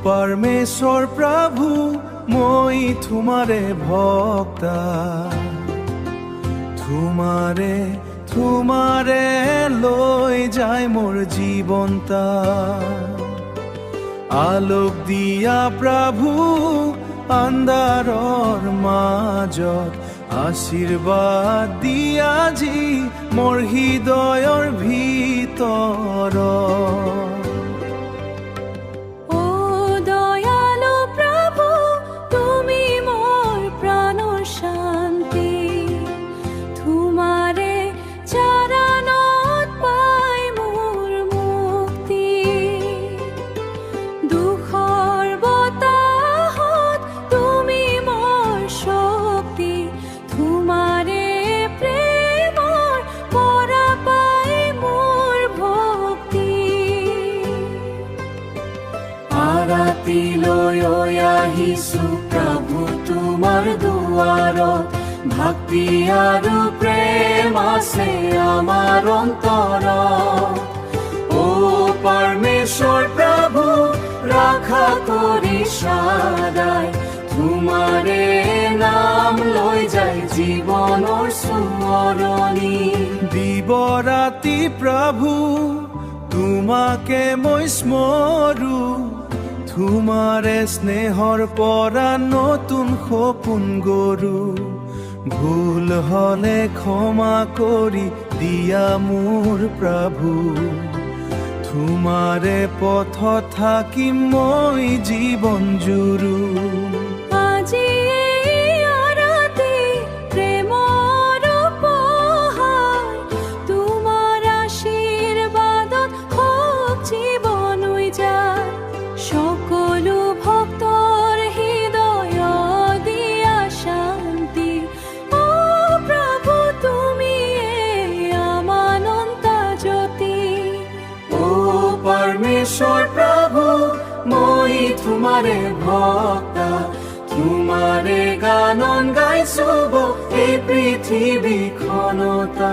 परमेश्वर प्रभु মই তোমারে ভক্তা তোমারে লৈ যায় মোর জীবনটা আলোক দিয়া প্রভু আন্ধাৰৰ মাজত আশীর্বাদ দিয়া জি মোর হৃদয়ৰ ভিতৰত আহিছো প্ৰভু তোমাৰ দুৱাৰত ভক্তি আৰু প্ৰেম আছে আমাৰ অন্তৰত ও পৰমেশ্বৰ প্ৰভু ৰক্ষা কৰি সদায় তোমাৰে নাম লৈ যায় জীৱনৰ সোঁৱৰণি দিব ৰাতি প্ৰভু তোমাকে মই স্মৰো তোমারে স্নেহর পরা নতুন সপোন গরু ভুল হলে ক্ষমা করি দিয়া মোর প্রভু তোমারে পথ থাকি মই জীবন জুরু परमेश्वर प्रभु মই তোমারে ভক্তা তোমারে গান গাইছো এই পৃথিৱীখনতা